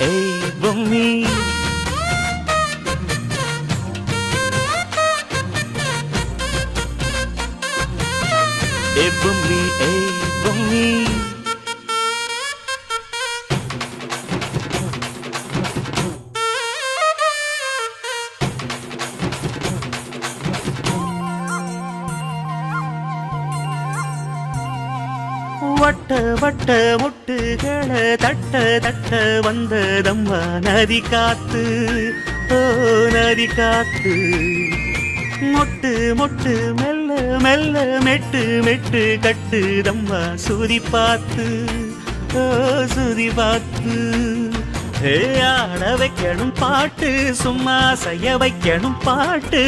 ஏய் பொம்மி ஏய் பொம்மி ஏய் பொம்மி வட்ட வட்ட முட்டுகளை தட்ட தட்ட வந்ததம்மா நதி காத்து ஓ நதி காத்து மொட்டு மொட்டு மெல்ல மெல்ல மெட்டு மெட்டு கட்டுதம்மா சுதி பார்த்து ஓ சுதி பார்த்து ஆட வைக்கணும் பாட்டு சும்மா செய்ய வைக்கணும் பாட்டு